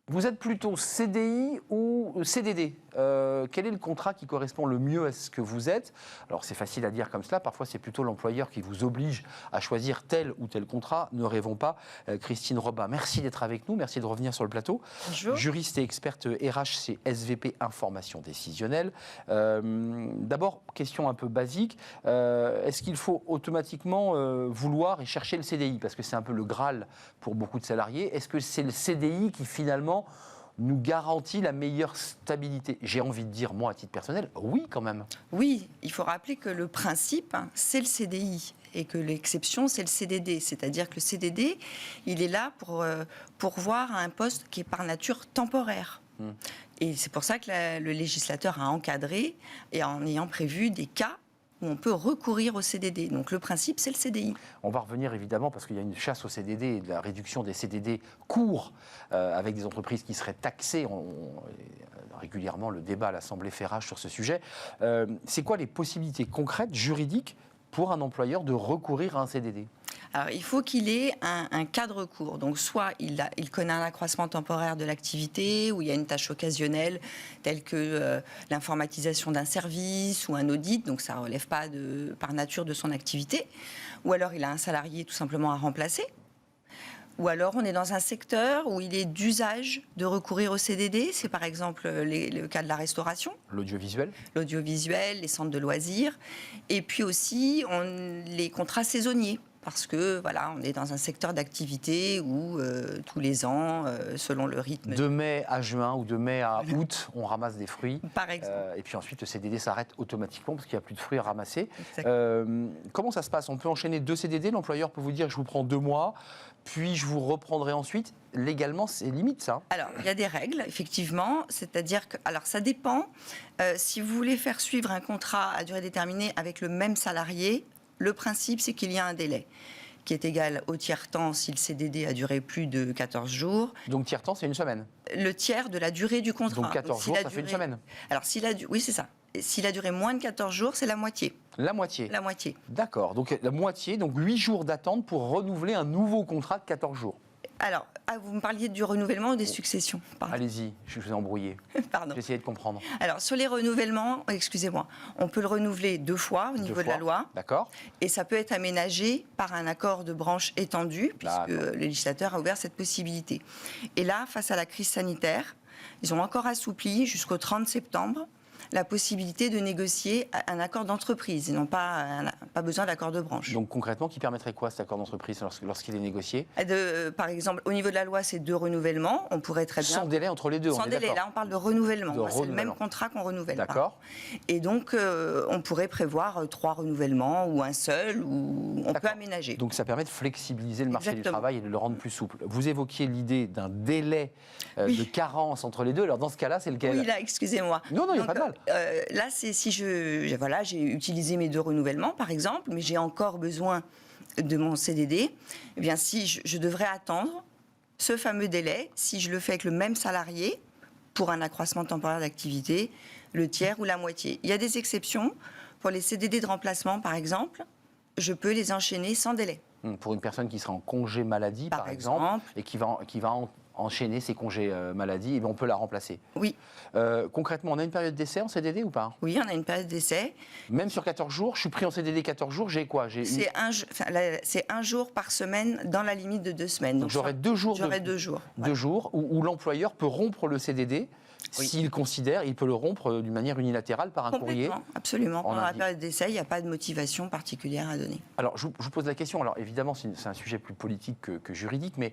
Vous êtes plutôt CDI ou CDD? Quel est le contrat qui correspond le mieux à ce que vous êtes? Alors c'est facile à dire comme cela, parfois c'est plutôt l'employeur qui vous oblige à choisir tel ou tel contrat. Ne rêvons pas. Christine Robin, merci d'être avec nous, merci de revenir sur le plateau. Bonjour. Juriste et experte RH chez SVP Information Décisionnelle. D'abord, question un peu basique, est-ce qu'il faut automatiquement vouloir et chercher le CDI? Parce que c'est un peu le Graal pour beaucoup de salariés. Est-ce que c'est le CDI qui finalement nous garantit la meilleure stabilité? J'ai envie de dire, moi, à titre personnel, oui, quand même. Oui, il faut rappeler que le principe, c'est le CDI et que l'exception, c'est le CDD. C'est-à-dire que le CDD, il est là pour pourvoir à un poste qui est par nature temporaire. Et c'est pour ça que le législateur a encadré et en ayant prévu des cas où on peut recourir au CDD. Donc le principe, c'est le CDI. On va revenir évidemment parce qu'il y a une chasse au CDD et de la réduction des CDD courts avec des entreprises qui seraient taxées. Régulièrement, le débat à l'Assemblée fait rage sur ce sujet. C'est quoi les possibilités concrètes, juridiques, pour un employeur de recourir à un CDD? Alors, il faut qu'il ait un cas de recours. Donc, soit il connaît un accroissement temporaire de l'activité, ou il y a une tâche occasionnelle, telle que l'informatisation d'un service ou un audit, donc ça ne relève pas par nature de son activité. Ou alors, il a un salarié tout simplement à remplacer. Ou alors, on est dans un secteur où il est d'usage de recourir au CDD. C'est par exemple le cas de la restauration. L'audiovisuel. L'audiovisuel, les centres de loisirs. Et puis aussi, les contrats saisonniers. Parce que, voilà, on est dans un secteur d'activité où, tous les ans, selon le rythme... De mai à juin ou de mai à août, on ramasse des fruits. Par exemple. Et puis ensuite, le CDD s'arrête automatiquement parce qu'il n'y a plus de fruits à ramasser. Comment ça se passe? On peut enchaîner 2 CDD. L'employeur peut vous dire, je vous prends 2 mois, puis je vous reprendrai ensuite. Légalement, c'est limite, ça? Alors, il y a des règles, effectivement. C'est-à-dire que... Alors, ça dépend. Si vous voulez faire suivre un contrat à durée déterminée avec le même salarié, le principe, c'est qu'il y a un délai qui est égal au tiers-temps si le CDD a duré plus de 14 jours. Donc tiers-temps, c'est une semaine? Le tiers de la durée du contrat. Donc 14 jours, ça fait une semaine? Alors, oui, c'est ça. S'il a duré moins de 14 jours, c'est la moitié. La moitié? La moitié. D'accord, donc la moitié, donc 8 jours d'attente pour renouveler un nouveau contrat de 14 jours. Alors, vous me parliez du renouvellement ou des successions? Allez-y, je vous ai embrouillé. Pardon. J'ai essayé de comprendre. Alors, sur les renouvellements, excusez-moi, on peut le renouveler 2 fois au niveau de la loi. D'accord. Et ça peut être aménagé par un accord de branche étendu, puisque le législateur a ouvert cette possibilité. Et là, face à la crise sanitaire, ils ont encore assoupli jusqu'au 30 septembre la possibilité de négocier un accord d'entreprise. Ils n'ont pas besoin d'accord de branche. Donc concrètement, qui permettrait quoi cet accord d'entreprise lorsqu'il est négocié? Par exemple, au niveau de la loi, c'est 2 renouvellements. On pourrait très bien... Sans délai entre les deux, Sans délai, là on parle de renouvellement. C'est le même contrat qu'on renouvelle. D'accord. Et donc, on pourrait prévoir 3 renouvellements ou un seul, ou on peut aménager. Donc ça permet de flexibiliser le marché du travail et de le rendre plus souple. Vous évoquiez l'idée d'un délai de carence entre les deux. Alors dans ce cas-là, c'est lequel? Oui, là, excusez-moi. Non, il n'y a pas de mal. Là, c'est si j'ai utilisé mes 2 renouvellements, par exemple, mais j'ai encore besoin de mon CDD, eh bien, si je devrais attendre ce fameux délai, si je le fais avec le même salarié, pour un accroissement temporaire d'activité, le tiers ou la moitié. Il y a des exceptions. Pour les CDD de remplacement, par exemple, je peux les enchaîner sans délai. Pour une personne qui sera en congé maladie, par exemple, et qui va enchaîner ses congés maladie, et bien on peut la remplacer. Oui. Concrètement, on a une période d'essai en CDD ou pas? Oui, on a une période d'essai. Même sur 14 jours, je suis pris en CDD 14 jours, j'ai quoi? C'est un jour par semaine dans la limite de 2 semaines. Donc j'aurai 2 jours. J'aurai 2 jours. 2 jours où l'employeur peut rompre le CDD. Oui. S'il considère, il peut le rompre d'une manière unilatérale par un courrier. Absolument. Pendant la période d'essai, il n'y a pas de motivation particulière à donner. Alors, je vous pose la question. Alors, évidemment, c'est un sujet plus politique que juridique, mais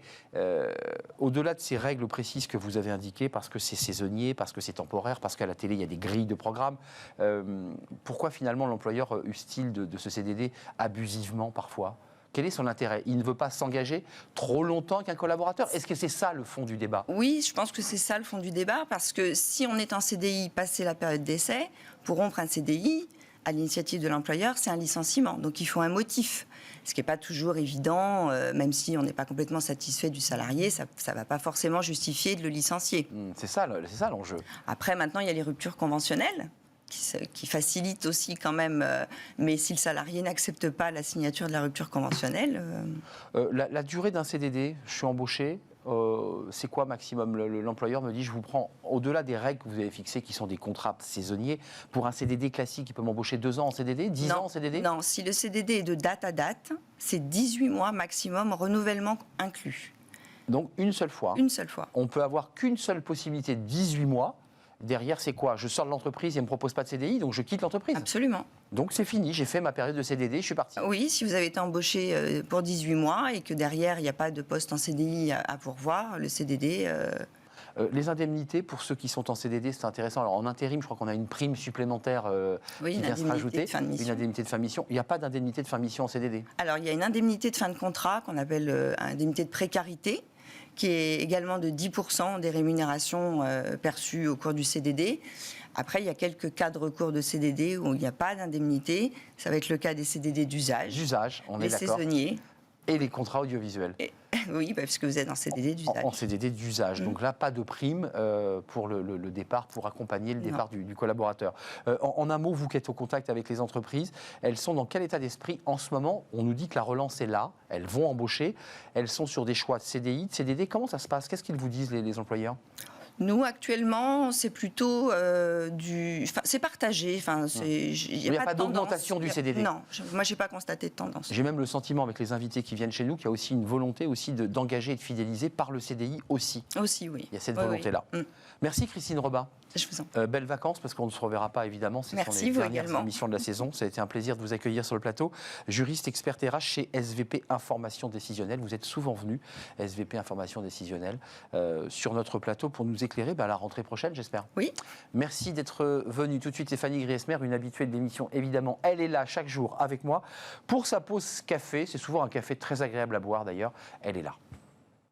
au-delà de ces règles précises que vous avez indiquées, parce que c'est saisonnier, parce que c'est temporaire, parce qu'à la télé, il y a des grilles de programme, pourquoi finalement l'employeur use-t-il de ce CDD abusivement parfois? Quel est son intérêt? Il ne veut pas s'engager trop longtemps avec un collaborateur? Est-ce que c'est ça le fond du débat? Oui, je pense que c'est ça le fond du débat, parce que si on est en CDI passé la période d'essai, pour rompre un CDI, à l'initiative de l'employeur, c'est un licenciement. Donc il faut un motif, ce qui n'est pas toujours évident, même si on n'est pas complètement satisfait du salarié, ça ne va pas forcément justifier de le licencier. C'est ça l'enjeu. Après, maintenant, il y a les ruptures conventionnelles, qui facilite aussi quand même, mais si le salarié n'accepte pas la signature de la rupture conventionnelle... La durée d'un CDD, je suis embauché, c'est quoi maximum? L'employeur me dit, je vous prends, au-delà des règles que vous avez fixées, qui sont des contrats saisonniers, pour un CDD classique, il peut m'embaucher 2 ans en CDD, 10 ans en CDD? Non, si le CDD est de date à date, c'est 18 mois maximum, renouvellement inclus. Donc une seule fois. Une seule fois. On peut avoir qu'une seule possibilité de 18 mois. Derrière, c'est quoi? Je sors de l'entreprise et ne me propose pas de CDI, donc je quitte l'entreprise. Absolument. Donc c'est fini, j'ai fait ma période de CDD, je suis parti. Oui, si vous avez été embauché pour 18 mois et que derrière, il n'y a pas de poste en CDI à pourvoir, le CDD... Les indemnités, pour ceux qui sont en CDD, c'est intéressant. Alors en intérim, je crois qu'on a une prime supplémentaire oui, qui vient se rajouter. Une indemnité de fin de mission. Il n'y a pas d'indemnité de fin de mission en CDD? Alors il y a une indemnité de fin de contrat qu'on appelle indemnité de précarité, qui est également de 10% des rémunérations perçues au cours du CDD. Après, il y a quelques cas de recours de CDD où il n'y a pas d'indemnité. Ça va être le cas des CDD d'usage. D'usage, on est d'accord. Les saisonniers. Et les contrats audiovisuels. Oui, parce que vous êtes en CDD d'usage. En CDD d'usage. Donc là, pas de prime pour le départ, pour accompagner le départ du collaborateur. En un mot, vous qui êtes au contact avec les entreprises, elles sont dans quel état d'esprit en ce moment? On nous dit que la relance est là, elles vont embaucher, elles sont sur des choix de CDI, de CDD. Comment ça se passe? Qu'est-ce qu'ils vous disent, les employeurs? Nous, actuellement, c'est plutôt c'est partagé. Il n'y a pas d'augmentation du CDD. Non, moi, je n'ai pas constaté de tendance. J'ai même le sentiment, avec les invités qui viennent chez nous, qu'il y a aussi une volonté aussi d'engager et de fidéliser par le CDI aussi. Aussi, oui. Il y a cette volonté-là. Oui. Merci Christine Robin. Je vous en prie. Belles vacances, parce qu'on ne se reverra pas évidemment. Ce sont les dernières émissions de la saison. Ça a été un plaisir de vous accueillir sur le plateau. Juriste experte RH chez SVP Information Décisionnelle. Vous êtes souvent venu, SVP Information Décisionnelle, sur notre plateau pour nous éclairer à la rentrée prochaine, j'espère. Oui. Merci d'être venu. Tout de suite, Stéphanie Griesmer, une habituée de l'émission, évidemment. Elle est là chaque jour avec moi pour sa pause café. C'est souvent un café très agréable à boire d'ailleurs. Elle est là.